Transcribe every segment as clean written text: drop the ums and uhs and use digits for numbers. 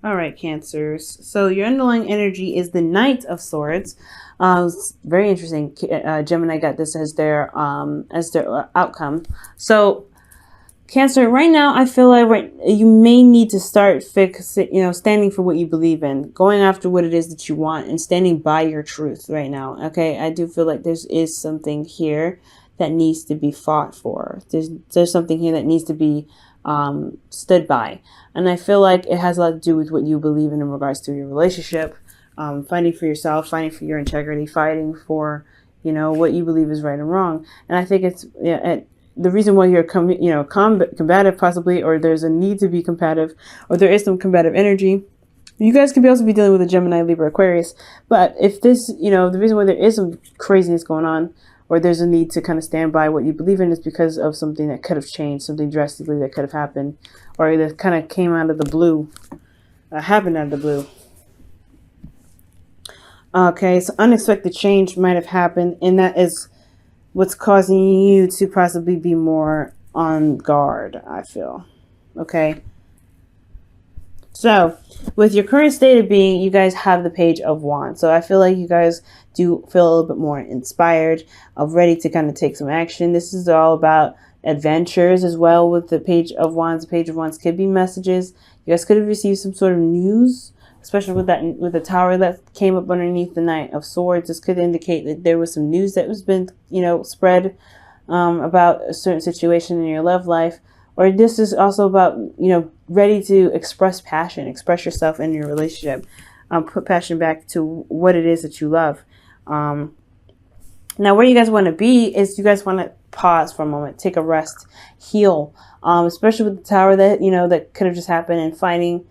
All right, Cancers. So your underlying energy is the Knight of Swords. It's very interesting. Gemini got this as their outcome. So Cancer, right now, I feel like you may need to start standing for what you believe in, going after what it is that you want, and standing by your truth right now. Okay, I do feel like is something here that needs to be fought for. There's something here that needs to be stood by, and I feel like it has a lot to do with what you believe in regards to your relationship, fighting for yourself, fighting for your integrity, fighting for what you believe is right and wrong. And I think it's the reason why you're combative possibly, or there's a need to be combative, or there is some combative energy. You guys could also be dealing with a Gemini, Libra, Aquarius. But if this, the reason why there is some craziness going on, or there's a need to kind of stand by what you believe in, is because of something that could have changed, something drastically that could have happened, or that kind of came out of the blue, happened out of the blue. Okay, so unexpected change might have happened, and that is what's causing you to possibly be more on guard, I feel. Okay. So, with your current state of being, you guys have the Page of Wands. So I feel like you guys do feel a little bit more inspired, ready to kind of take some action. This is all about adventures as well with the Page of Wands. The Page of Wands could be messages. You guys could have received some sort of news, especially with the tower that came up underneath the Knight of Swords. This could indicate that there was some news that was been, spread about a certain situation in your love life. Or this is also about, ready to express passion, express yourself in your relationship, put passion back to what it is that you love. Now, where you guys want to be is you guys want to pause for a moment, take a rest, heal, especially with the tower that, that could have just happened, and fighting,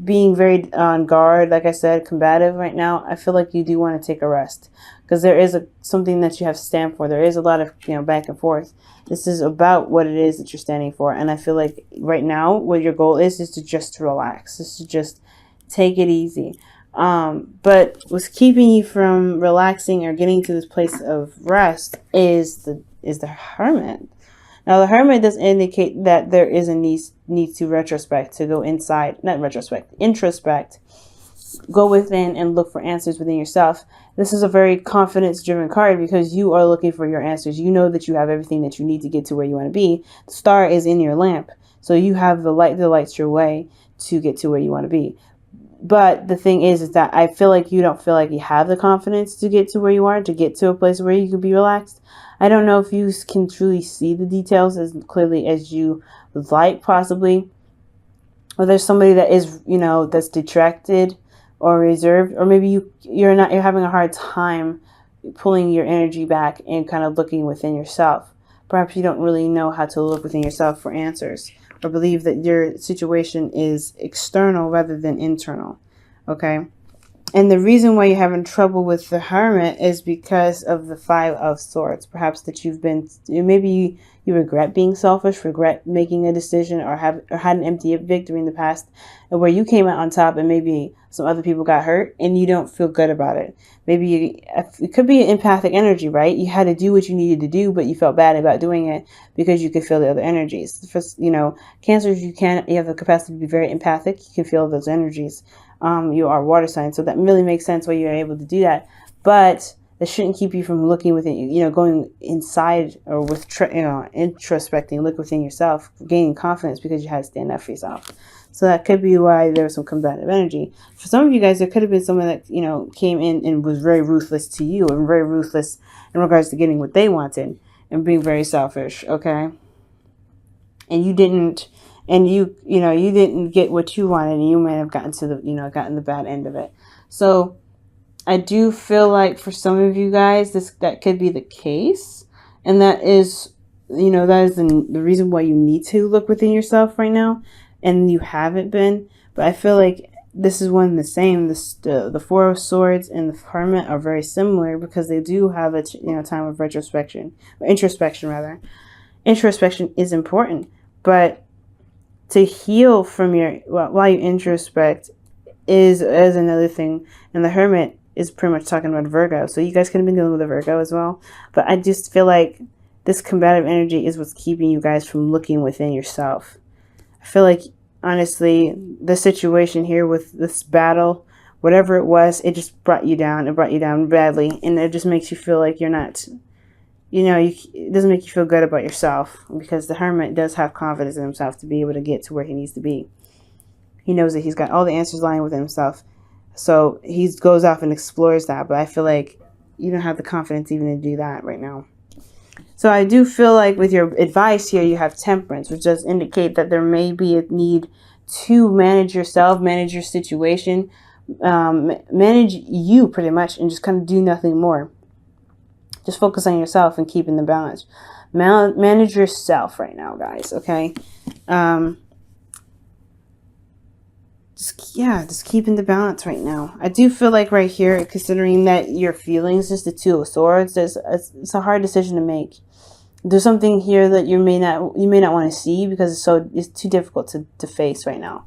being very on guard, like I said, combative right now. I feel like you do want to take a rest because there is something that you have to stand for. There is a lot of, back and forth. This is about what it is that you're standing for. And I feel like right now what your goal is to just relax, is to just take it easy. But what's keeping you from relaxing or getting to this place of rest is the Hermit. Now, the Hermit does indicate that there is a need to retrospect, to go inside, not retrospect, introspect, go within and look for answers within yourself. This is a very confidence-driven card because you are looking for your answers. You know that you have everything that you need to get to where you want to be. The star is in your lamp, so you have the light that lights your way to get to where you want to be. But the thing is that I feel like you don't feel like you have the confidence to get to where you are, to get to a place where you can be relaxed. I don't know if you can truly see the details as clearly as you would like, possibly. Or there's somebody that is, that's detracted or reserved, or maybe you're having a hard time pulling your energy back and kind of looking within yourself. Perhaps you don't really know how to look within yourself for answers, or believe that your situation is external rather than internal. Okay. And the reason why you're having trouble with the Hermit is because of the Five of Swords. Perhaps that maybe you regret being selfish, regret making a decision, or had an empty victory in the past where you came out on top and maybe some other people got hurt and you don't feel good about it. Maybe it could be an empathic energy, right? You had to do what you needed to do, but you felt bad about doing it because you could feel the other energies. For, Cancers, you have the capacity to be very empathic. You can feel those energies. You are water sign, so that really makes sense why you're able to do that. But that shouldn't keep you from looking within, going inside, or with, introspecting, look within yourself, gaining confidence because you had to stand up for yourself. So that could be why there was some combative energy. For some of you guys, there could have been someone that, came in and was very ruthless to you, and very ruthless in regards to getting what they wanted and being very selfish. Okay. And you didn't. And you didn't get what you wanted, and you might have gotten the bad end of it. So I do feel like for some of you guys, that could be the case. And that is, the reason why you need to look within yourself right now. And you haven't been. But I feel like this is one and the same. The Four of Swords and the Hermit are very similar because they do have a time of introspection rather. Introspection is important, but to heal from while you introspect is another thing. And the Hermit is pretty much talking about Virgo. So you guys could have been dealing with a Virgo as well. But I just feel like this combative energy is what's keeping you guys from looking within yourself. I feel like honestly, the situation here with this battle, whatever it was, it just brought you down. It brought you down badly, and it just makes you feel like you're not, it doesn't make you feel good about yourself, because the Hermit does have confidence in himself to be able to get to where he needs to be. He knows that he's got all the answers lying within himself. So he goes off and explores that, but I feel like you don't have the confidence even to do that right now. So I do feel like with your advice here, you have Temperance, which does indicate that there may be a need to manage yourself, manage your situation, manage you pretty much, and just kind of do nothing more. Just focus on yourself and keeping the balance. Manage yourself right now, guys, okay? Just keeping the balance right now. I do feel like right here, considering that your feelings is the Two of Swords, it's a hard decision to make. There's something here that you may not want to see because it's too difficult to face right now.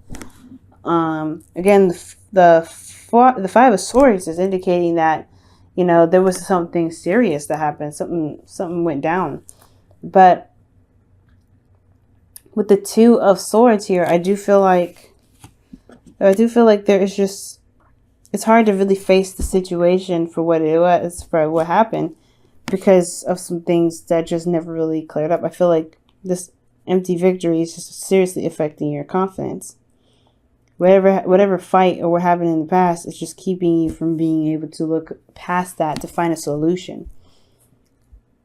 Again, the Five of Swords is indicating that there was something serious that happened. Something went down, but with the Two of Swords here, I do feel like there is just, it's hard to really face the situation for what it was, for what happened, because of some things that just never really cleared up. I feel like this empty victory is just seriously affecting your confidence. Whatever fight or what happened in the past is just keeping you from being able to look past that to find a solution.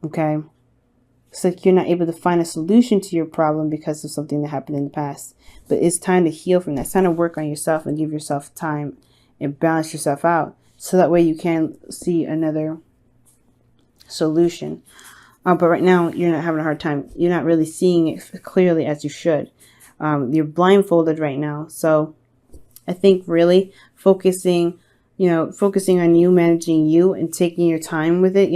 Okay? It's like you're not able to find a solution to your problem because of something that happened in the past. But it's time to heal from that. It's time to work on yourself and give yourself time and balance yourself out. So that way you can see another solution. But right now, you're not having a hard time. You're not really seeing it clearly as you should. You're blindfolded right now. So I think really focusing on you, managing you, and taking your time with it,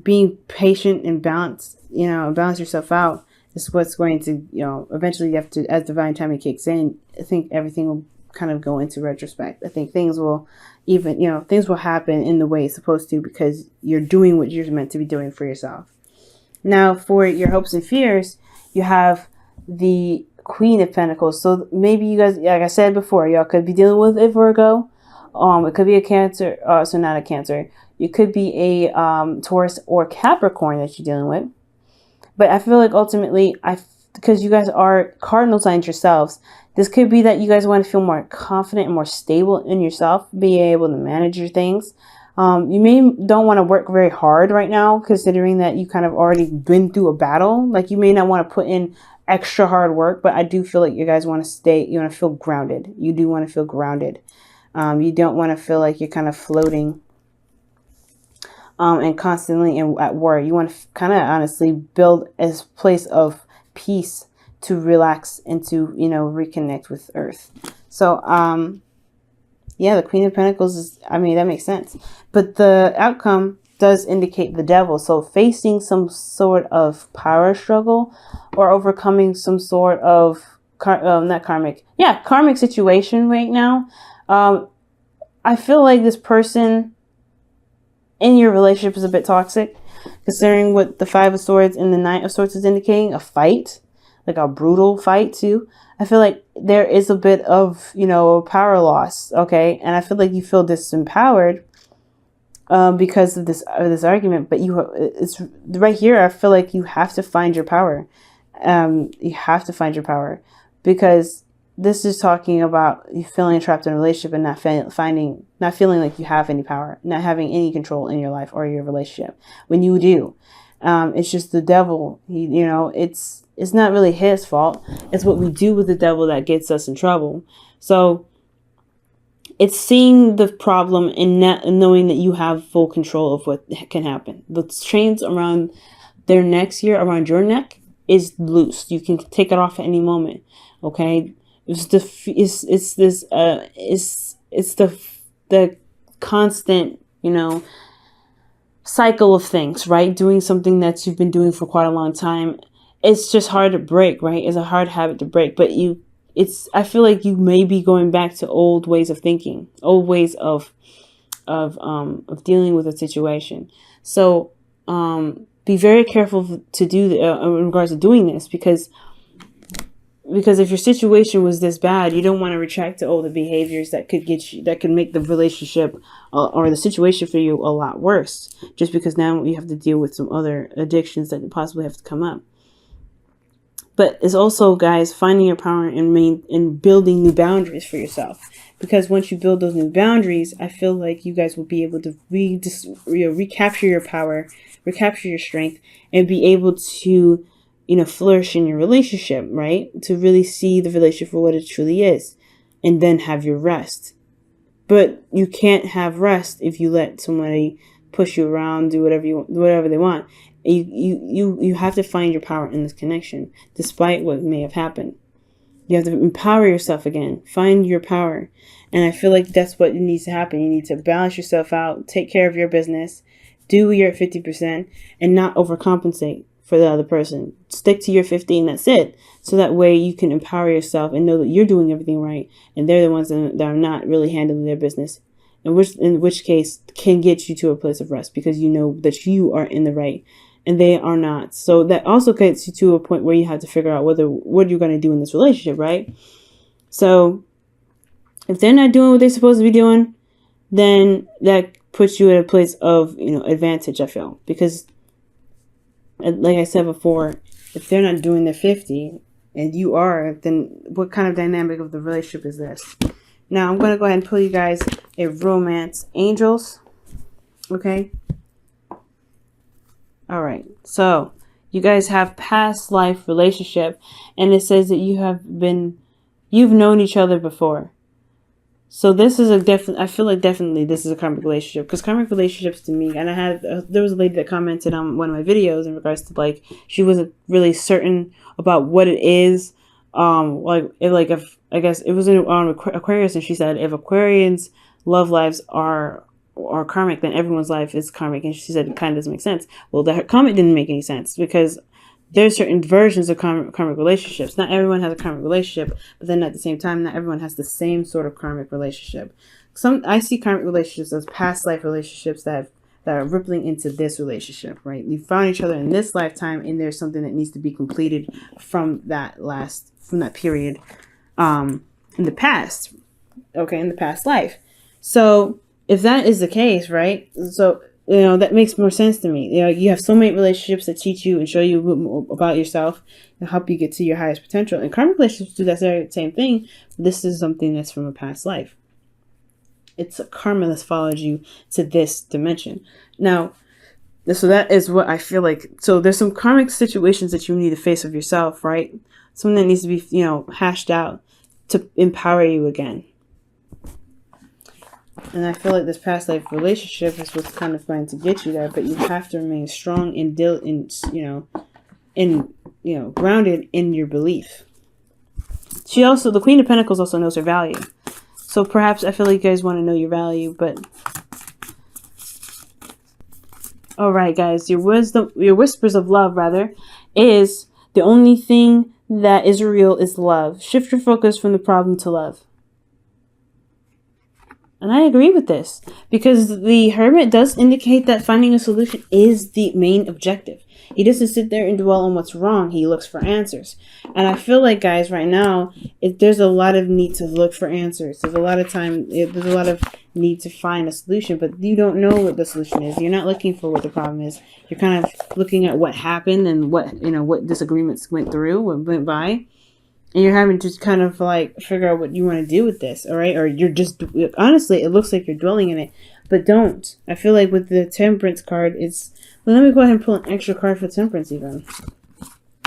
being patient and balance yourself out is what's going to, eventually you have to, as divine timing kicks in, I think everything will kind of go into retrospect. I think things will happen in the way it's supposed to, because you're doing what you're meant to be doing for yourself. Now, for your hopes and fears, you have the Queen of Pentacles. So maybe you guys, like I said before, y'all could be dealing with a Virgo. It could be a Cancer. So not a Cancer. You could be a Taurus or Capricorn that you're dealing with. But I feel like ultimately, because you guys are cardinal signs yourselves, this could be that you guys want to feel more confident and more stable in yourself, be able to manage your things. You don't want to work very hard right now, considering that you kind of already been through a battle. Like, you may not want to put in extra hard work, but I do feel like you guys want to feel grounded. You do want to feel grounded. You don't want to feel like you're kind of floating and constantly at war. You want to kind of honestly build a place of peace to relax and to, reconnect with Earth. So, the Queen of Pentacles that makes sense. But the outcome does indicate the Devil. So facing some sort of power struggle or overcoming some sort of, karmic situation right now. I feel like this person in your relationship is a bit toxic, considering what the Five of Swords and the Knight of Swords is indicating, a fight, like a brutal fight too. I feel like there is a bit of, power loss, okay? And I feel like you feel disempowered because of this argument, but it's right here. I feel like you have to find your power. You have to find your power, because this is talking about you feeling trapped in a relationship and not feeling like you have any power, not having any control in your life or your relationship. When you do, it's just the Devil. It's not really his fault. It's what we do with the Devil that gets us in trouble. So it's seeing the problem and not knowing that you have full control of what can happen. The chains around their necks here, around your neck, is loose. You can take it off at any moment. Okay. It's the constant, cycle of things, right? Doing something that you've been doing for quite a long time. It's just hard to break, right? It's a hard habit to break, but I feel like you may be going back to old ways of thinking, old ways of dealing with a situation. So, be very careful to do in regards to doing this, because because if your situation was this bad, you don't want to retract to all the behaviors that could get you, that could make the relationship or the situation for you a lot worse, just because now you have to deal with some other addictions that possibly have to come up. But it's also, guys, finding your power and building new boundaries for yourself. Because once you build those new boundaries, I feel like you guys will be able to recapture your power, recapture your strength, and be able to, flourish in your relationship, right? To really see the relationship for what it truly is, and then have your rest. But you can't have rest if you let somebody push you around, do whatever they want. You have to find your power in this connection, despite what may have happened. You have to empower yourself again. Find your power. And I feel like that's what needs to happen. You need to balance yourself out, take care of your business, do your 50%, and not overcompensate for the other person. Stick to your 50 and that's it. So that way you can empower yourself and know that you're doing everything right, and they're the ones that are not really handling their business. In which case can get you to a place of rest, because you know that you are in the right and they are not. So that also gets you to a point where you have to figure out what you're going to do in this relationship, right? So if they're not doing what they're supposed to be doing, then that puts you at a place of, advantage, I feel. Because, like I said before, if they're not doing their 50 and you are, then what kind of dynamic of the relationship is this? Now, I'm going to go ahead and pull you guys a romance angels. Okay? All right. So, you guys have past life relationship, and it says that you've known each other before. So this is I feel like definitely this is a karmic relationship, because karmic relationships to me, and there was a lady that commented on one of my videos in regards to, like, she wasn't really certain about what it is. If I guess it was on Aquarius, and she said if Aquarians' love lives are karmic, then everyone's life is karmic. And she said it kind of doesn't make sense. Well, that comment didn't make any sense, because there's certain versions of karmic relationships. Not everyone has a karmic relationship, but then at the same time, not everyone has the same sort of karmic relationship. I see karmic relationships as past life relationships that are rippling into this relationship, right? You found each other in this lifetime, and there's something that needs to be completed from that period in the past, okay, in the past life. So if that is the case, right? So, that makes more sense to me. You have soulmate relationships that teach you and show you more about yourself and help you get to your highest potential. And karmic relationships do that same thing. This is something that's from a past life. It's a karma that's followed you to this dimension. Now, so that is what I feel like. So there's some karmic situations that you need to face of yourself, right? Something that needs to be, hashed out to empower you again. And I feel like this past life relationship is what's kind of going to get you there, but you have to remain strong and grounded in your belief. The Queen of Pentacles also knows her value. So perhaps I feel like you guys want to know your value, but all right, guys, your whispers of love, rather, is the only thing that is real is love. Shift your focus from the problem to love. And I agree with this, because the Hermit does indicate that finding a solution is the main objective. He doesn't sit there and dwell on what's wrong. He looks for answers. And I feel like, guys, right now, there's a lot of need to look for answers. There's a lot of need to find a solution, but you don't know what the solution is. You're not looking for what the problem is. You're kind of looking at what happened and what disagreements went by. And you're having to kind of like figure out what you want to do with this, all right? Or you're just, honestly, it looks like you're dwelling in it, but don't. I feel like with the Temperance card, let me go ahead and pull an extra card for Temperance even.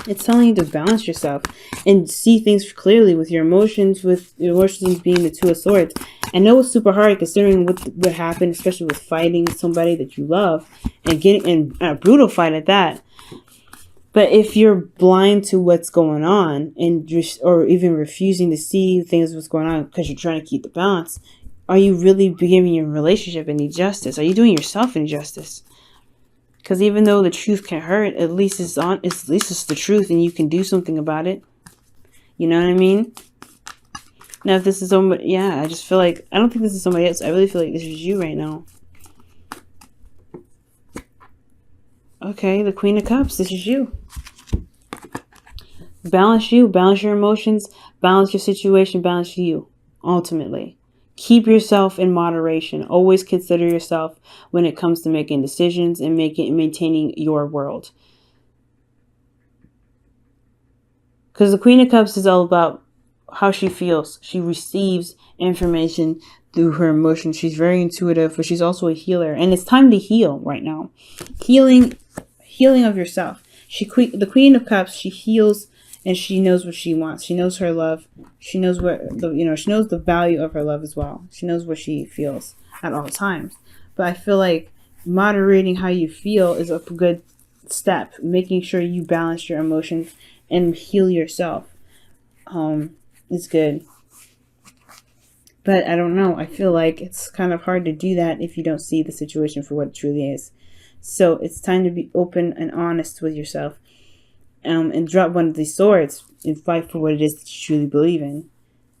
It's telling you to balance yourself and see things clearly with your emotions, being the Two of Swords. I know it's super hard considering what happened, especially with fighting somebody that you love and getting in a brutal fight at that. But if you're blind to what's going on or even refusing to see what's going on because you're trying to keep the balance, are you really giving your relationship any justice? Are you doing yourself any justice? Because even though the truth can hurt, at least it's the truth and you can do something about it. You know what I mean? Now, if this is somebody, I just feel like, I don't think this is somebody else. I really feel like this is you right now. Okay, the Queen of Cups, this is you. Balance you, balance your emotions, balance your situation, balance you, ultimately. Keep yourself in moderation. Always consider yourself when it comes to making decisions and maintaining your world. Because the Queen of Cups is all about how she feels. She receives information through her emotions. She's very intuitive, but she's also a healer. And it's time to heal right now. Healing of yourself. The Queen of Cups, she heals and she knows what she wants. She knows her love. She knows she knows the value of her love as well. She knows what she feels at all times. But I feel like moderating how you feel is a good step. Making sure you balance your emotions and heal yourself is good. But I don't know. I feel like it's kind of hard to do that if you don't see the situation for what it truly is. So it's time to be open and honest with yourself. And drop one of these swords and fight for what it is that you truly believe in.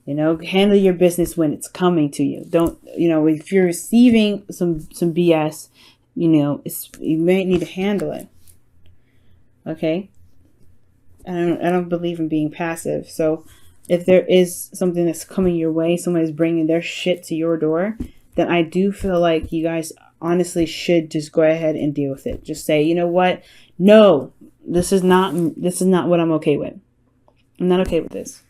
Handle your business when it's coming to you. Don't, if you're receiving some BS, you might need to handle it. Okay? I don't believe in being passive. So if there is something that's coming your way, somebody's bringing their shit to your door, then I do feel like you guys honestly should just go ahead and deal with it. Just say, you know what? No, this is not what I'm okay with. I'm not okay with this.